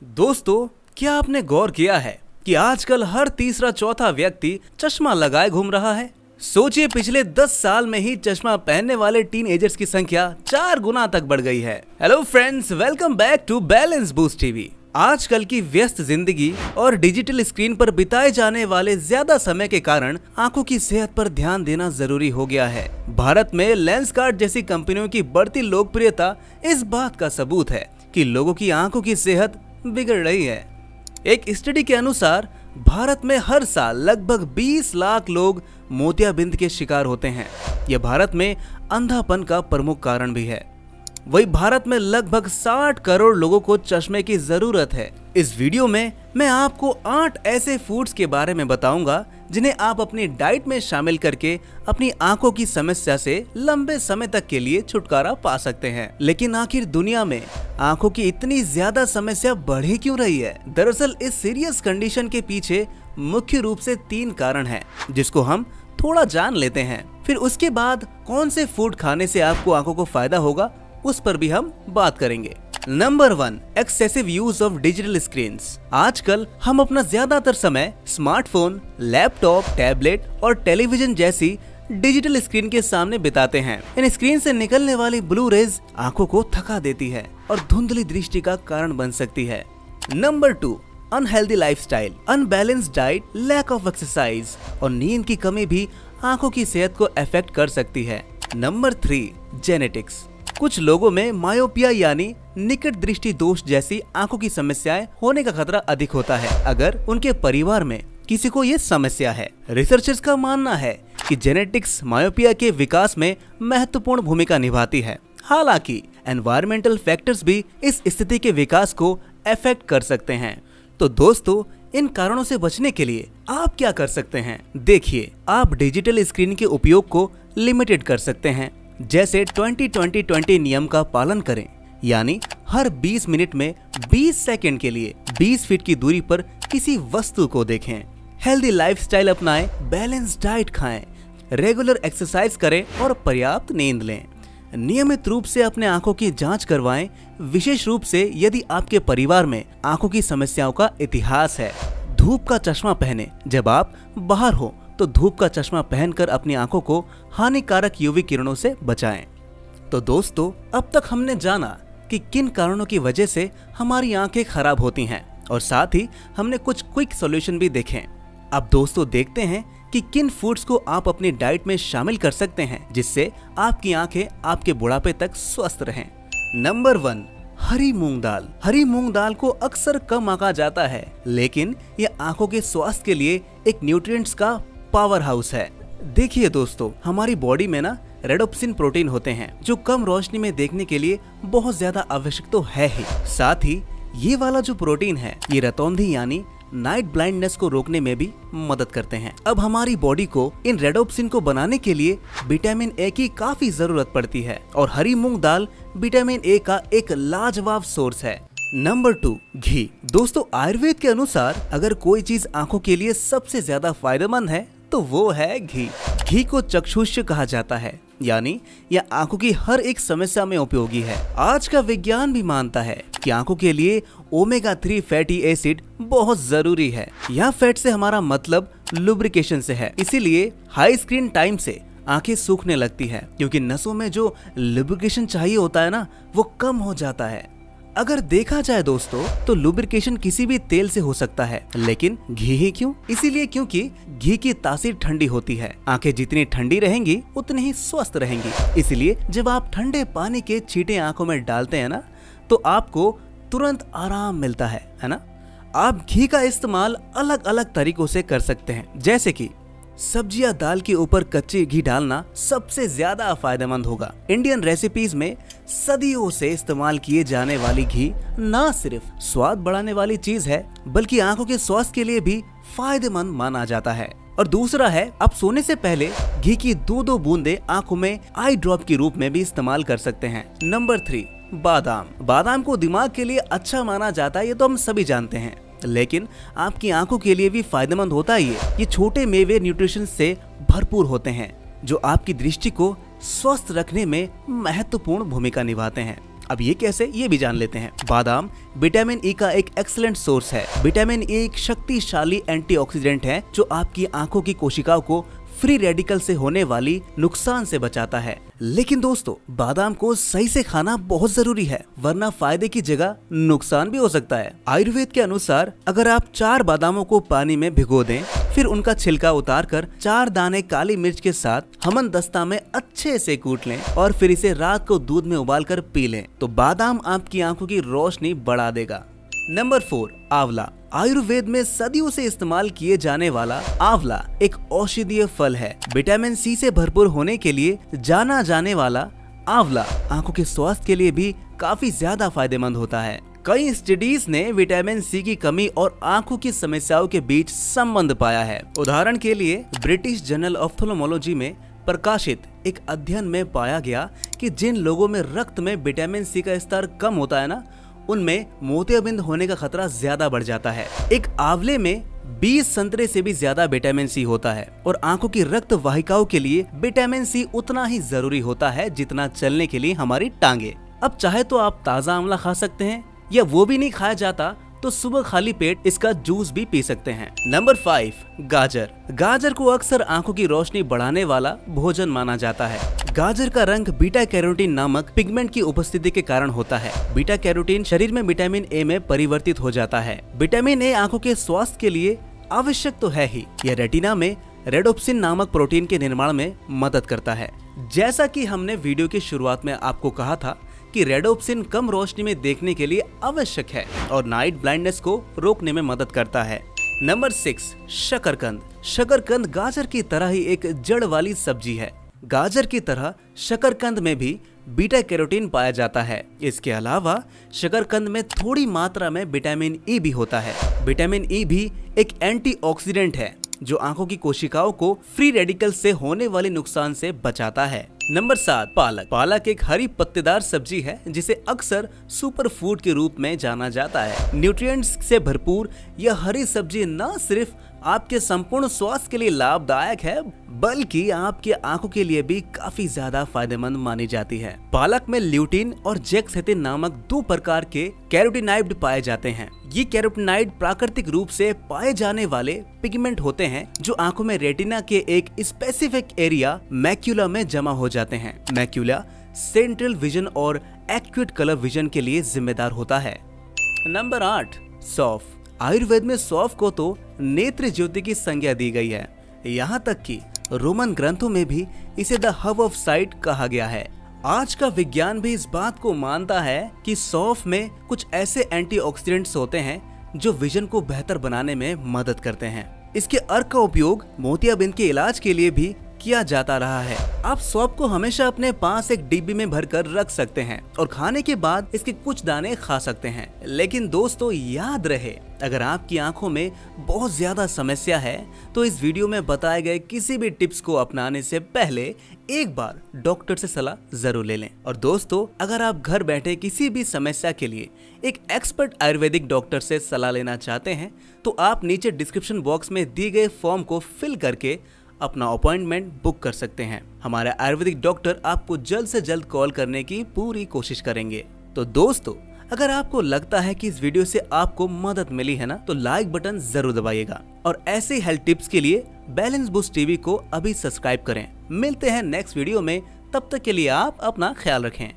दोस्तों, क्या आपने गौर किया है कि आजकल हर तीसरा चौथा व्यक्ति चश्मा लगाए घूम रहा है। सोचिए, पिछले 10 साल में ही चश्मा पहनने वाले टीनएजर्स की संख्या 4 गुना तक बढ़ गई है। Hello friends, welcome back to balance boost TV. आजकल की व्यस्त जिंदगी और डिजिटल स्क्रीन पर बिताए जाने वाले ज्यादा समय के कारण आंखों की सेहत पर ध्यान देना जरूरी हो गया है। भारत में लेंसकार्ट जैसी कंपनियों की बढ़ती लोकप्रियता इस बात का सबूत है कि लोगों की आंखों की सेहत बिगड़ रही है। एक स्टडी के अनुसार भारत में हर साल लगभग 20 लाख लोग मोतियाबिंद के शिकार होते हैं। यह भारत में अंधापन का प्रमुख कारण भी है। वही भारत में लगभग 60 करोड़ लोगों को चश्मे की जरूरत है। इस वीडियो में मैं आपको 8 ऐसे फूड्स के बारे में बताऊंगा जिन्हें आप अपनी डाइट में शामिल करके अपनी आंखों की समस्या से लंबे समय तक के लिए छुटकारा पा सकते हैं। लेकिन आखिर दुनिया में आंखों की इतनी ज्यादा समस्या बढ़ ही क्यों रही है? दरअसल इस सीरियस कंडीशन के पीछे मुख्य रूप से 3 कारण हैं, जिसको हम थोड़ा जान लेते हैं। फिर उसके बाद कौन से फूड खाने से आपको आंखों को फायदा होगा, उस पर भी हम बात करेंगे। Number 1, excessive use of digital screens. आजकल हम अपना ज्यादातर समय स्मार्टफोन, लैपटॉप, टैबलेट और टेलीविजन जैसी डिजिटल स्क्रीन के सामने बिताते हैं। इन स्क्रीन से निकलने वाली ब्लू रेज आंखों को थका देती है और धुंधली दृष्टि का कारण बन सकती है। Number 2, unhealthy lifestyle. Unbalanced diet, lack of exercise और नींद की कमी भी आंखों की सेहत को अफेक्ट कर सकती है। Number 3, genetics. कुछ लोगों में मायोपिया यानी निकट दृष्टि दोष जैसी आंखों की समस्याएं होने का खतरा अधिक होता है अगर उनके परिवार में किसी को ये समस्या है। रिसर्चर्स का मानना है कि जेनेटिक्स मायोपिया के विकास में महत्वपूर्ण भूमिका निभाती है। हालांकि एनवायरमेंटल फैक्टर्स भी इस स्थिति के विकास को अफेक्ट कर सकते हैं। तो दोस्तों, इन कारणों से बचने के लिए आप क्या कर सकते हैं? देखिए, आप डिजिटल स्क्रीन के उपयोग को लिमिटेड कर सकते हैं। जैसे 20-20-20 नियम का पालन करें, यानी हर 20 मिनट में 20 सेकंड के लिए 20 फीट की दूरी पर किसी वस्तु को देखें। हेल्दी लाइफस्टाइल अपनाएं, बैलेंस डाइट खाएं, रेगुलर एक्सरसाइज करें और पर्याप्त नींद लें। नियमित रूप से अपने आंखों की जांच करवाएं, विशेष रूप से यदि आपके परिवार में आंखों की समस्याओं का इतिहास है। धूप का चश्मा पहने। जब आप बाहर हो तो धूप का चश्मा पहनकर अपनी आंखों को हानिकारक यूवी किरणों से बचाएं। तो दोस्तों, अब तक हमने जाना कि किन कारणों की वजह से हमारी आंखें खराब होती हैं और साथ ही हमने कुछ क्विक सॉल्यूशन भी देखे। अब दोस्तों, देखते हैं कि किन फूड्स को आप अपनी डाइट में शामिल कर सकते हैं जिससे आपकी आंखें आपके बुढ़ापे तक स्वस्थ रहें। नंबर 1, हरी मूंग दाल। हरी मूंग दाल को अक्सर कम आंका जाता है, लेकिन यह आंखों के स्वास्थ्य के लिए एक न्यूट्रिएंट्स का पावर हाउस है। देखिए दोस्तों, हमारी बॉडी में ना रेडोप्सिन प्रोटीन होते हैं जो कम रोशनी में देखने के लिए बहुत ज्यादा आवश्यक तो है ही। साथ ही ये वाला जो प्रोटीन है, ये रतौंधी यानी नाइट ब्लाइंडनेस को रोकने में भी मदद करते हैं। अब हमारी बॉडी को इन रेडोप्सिन को बनाने के लिए विटामिन ए की काफी जरूरत पड़ती है और हरी मूंग दाल विटामिन ए का एक लाजवाब सोर्स है। नंबर 2, घी। दोस्तों, आयुर्वेद के अनुसार अगर कोई चीज आंखों के लिए सबसे ज्यादा फायदेमंद है तो वो है घी। घी को चक्षुष्य कहा जाता है, यानी यह आंखों की हर एक समस्या में उपयोगी है। आज का विज्ञान भी मानता है कि आंखों के लिए ओमेगा 3 फैटी एसिड बहुत जरूरी है। यह फैट से हमारा मतलब लुब्रिकेशन से है। इसीलिए हाई स्क्रीन टाइम से आंखें सूखने लगती है, क्योंकि नसों में जो लुब्रिकेशन चाहिए होता है ना, वो कम हो जाता है। अगर देखा जाए दोस्तों, तो लुब्रिकेशन किसी भी तेल से हो सकता है, लेकिन घी ही क्यों? इसीलिए क्योंकि घी की तासीर ठंडी होती है। आंखें जितनी ठंडी रहेंगी उतनी ही स्वस्थ रहेंगी। इसलिए जब आप ठंडे पानी के छींटे आंखों में डालते हैं ना, तो आपको तुरंत आराम मिलता है ना। आप घी का इस्तेमाल अलग अलग तरीकों से कर सकते हैं, जैसे कि सब्जियां दाल के ऊपर कच्चे घी डालना सबसे ज्यादा फायदेमंद होगा। इंडियन रेसिपीज में सदियों से इस्तेमाल किए जाने वाली घी न सिर्फ स्वाद बढ़ाने वाली चीज है, बल्कि आंखों के स्वास्थ्य के लिए भी फायदेमंद माना जाता है। और दूसरा है, आप सोने से पहले घी की 2-2 बूंदे आंखों में आई ड्रॉप के रूप में भी इस्तेमाल कर सकते हैं। नंबर 3, बादाम। बादाम को दिमाग के लिए अच्छा माना जाता है, ये तो हम सभी जानते हैं, लेकिन आपकी आंखों के लिए भी फायदेमंद होता है। ये छोटे मेवे न्यूट्रिशन से भरपूर होते हैं जो आपकी दृष्टि को स्वस्थ रखने में महत्वपूर्ण भूमिका निभाते हैं। अब ये कैसे, ये भी जान लेते हैं। बादाम विटामिन ई का एक एक्सीलेंट सोर्स है। विटामिन ई एक शक्तिशाली एंटीऑक्सीडेंट है जो आपकी आंखों की कोशिकाओं को फ्री रेडिकल से होने वाली नुकसान से बचाता है। लेकिन दोस्तों, बादाम को सही से खाना बहुत जरूरी है, वरना फायदे की जगह नुकसान भी हो सकता है। आयुर्वेद के अनुसार अगर आप 4 बादामों को पानी में भिगो दें, फिर उनका छिलका उतारकर 4 दाने काली मिर्च के साथ हमनदस्ता में अच्छे से कूट लें और फिर इसे रात को दूध में उबालकर पी लें, तो बादाम आपकी आंखों की रोशनी बढ़ा देगा। नंबर 4, आंवला। आयुर्वेद में सदियों से इस्तेमाल किए जाने वाला आंवला एक औषधीय फल है। विटामिन सी से भरपूर होने के लिए जाना जाने वाला आंवला आंखों के स्वास्थ्य के लिए भी काफी ज्यादा फायदेमंद होता है। कई स्टडीज ने विटामिन सी की कमी और आंखों की समस्याओं के बीच संबंध पाया है। उदाहरण के लिए ब्रिटिश जर्नल ऑफ्थल्मोलॉजी में प्रकाशित एक अध्ययन में पाया गया कि जिन लोगों में रक्त में विटामिन सी का स्तर कम होता है ना, उनमें मोतियाबिंद होने का खतरा ज्यादा बढ़ जाता है। एक आंवले में 20 संतरे से भी ज्यादा विटामिन सी होता है और आंखों की रक्त वाहिकाओं के लिए विटामिन सी उतना ही जरूरी होता है जितना चलने के लिए हमारी टांगे। अब चाहे तो आप ताजा आंवला खा सकते हैं, या वो भी नहीं खाया जाता तो सुबह खाली पेट इसका जूस भी पी सकते हैं। नंबर 5, गाजर। गाजर को अक्सर आंखों की रोशनी बढ़ाने वाला भोजन माना जाता है। गाजर का रंग बीटा कैरोटीन नामक पिगमेंट की उपस्थिति के कारण होता है। बीटा कैरोटीन शरीर में विटामिन ए में परिवर्तित हो जाता है। विटामिन ए आंखों के स्वास्थ्य के लिए आवश्यक तो है ही, यह रेटिना में रेडोप्सिन नामक प्रोटीन के निर्माण में मदद करता है। जैसा कि हमने वीडियो की शुरुआत में आपको कहा था कि रेडोप्सिन कम रोशनी में देखने के लिए आवश्यक है और नाइट ब्लाइंडनेस को रोकने में मदद करता है। नंबर 6, शकरकंद। शकरकंद गाजर की तरह ही एक जड़ वाली सब्जी है। गाजर की तरह शकरकंद में भी बीटा कैरोटीन पाया जाता है। इसके अलावा शकरकंद में थोड़ी मात्रा में विटामिन ई भी होता है। विटामिन ई भी एक एंटीऑक्सीडेंट है जो आंखों की कोशिकाओं को फ्री रेडिकल से होने वाले नुकसान से बचाता है। नंबर 7, पालक। पालक एक हरी पत्तेदार सब्जी है जिसे अक्सर सुपर फूड के रूप में जाना जाता है। न्यूट्रिएंट्स से भरपूर यह हरी सब्जी न सिर्फ आपके संपूर्ण स्वास्थ्य के लिए लाभदायक है, बल्कि आपकी आंखों के लिए भी काफी ज्यादा फायदेमंद मानी जाती है। पालक में ल्यूटीन और जेक्सेथिन नामक 2 प्रकार के कैरोटीनॉइड पाए जाते हैं। ये कैरोटीनॉइड प्राकृतिक रूप से पाए जाने वाले पिगमेंट होते हैं जो आंखों में रेटिना के एक स्पेसिफिक एरिया मैक्यूला में जमा हो जाते हैं। मैक्यूला सेंट्रल विजन और एक्यूट कलर विजन के लिए जिम्मेदार होता है। नंबर 8, सौंफ। आयुर्वेद में सौंफ को तो नेत्र ज्योति की संज्ञा दी गई है। यहाँ तक कि रोमन ग्रंथों में भी इसे द हब ऑफ साइट कहा गया है। आज का विज्ञान भी इस बात को मानता है कि सौंफ में कुछ ऐसे एंटीऑक्सीडेंट्स होते हैं जो विजन को बेहतर बनाने में मदद करते हैं। इसके अर्क का उपयोग मोतियाबिंद के इलाज के लिए भी किया जाता रहा है। आप सौंफ को हमेशा अपने पास एक डिब्बी में भरकर रख सकते हैं और खाने के बाद इसके कुछ दाने खा सकते हैं। लेकिन दोस्तों, याद रहे, अगर आपकी आंखों में बहुत ज्यादा समस्या है तो इस वीडियो में बताए गए किसी भी टिप्स को अपनाने से पहले एक बार डॉक्टर से सलाह जरूर ले लें। और दोस्तों, अगर आप घर बैठे किसी भी समस्या के लिए एक एक्सपर्ट आयुर्वेदिक डॉक्टर से सलाह लेना चाहते हैं तो आप नीचे डिस्क्रिप्शन बॉक्स में दिए गए फॉर्म को फिल करके अपना अपॉइंटमेंट बुक कर सकते हैं। हमारे आयुर्वेदिक डॉक्टर आपको जल्द से जल्द कॉल करने की पूरी कोशिश करेंगे। तो दोस्तों, अगर आपको लगता है कि इस वीडियो से आपको मदद मिली है ना, तो लाइक बटन जरूर दबाइएगा और ऐसे हेल्थ टिप्स के लिए बैलेंस बूस्ट टीवी को अभी सब्सक्राइब करें। मिलते हैं नेक्स्ट वीडियो में, तब तक के लिए आप अपना ख्याल रखें।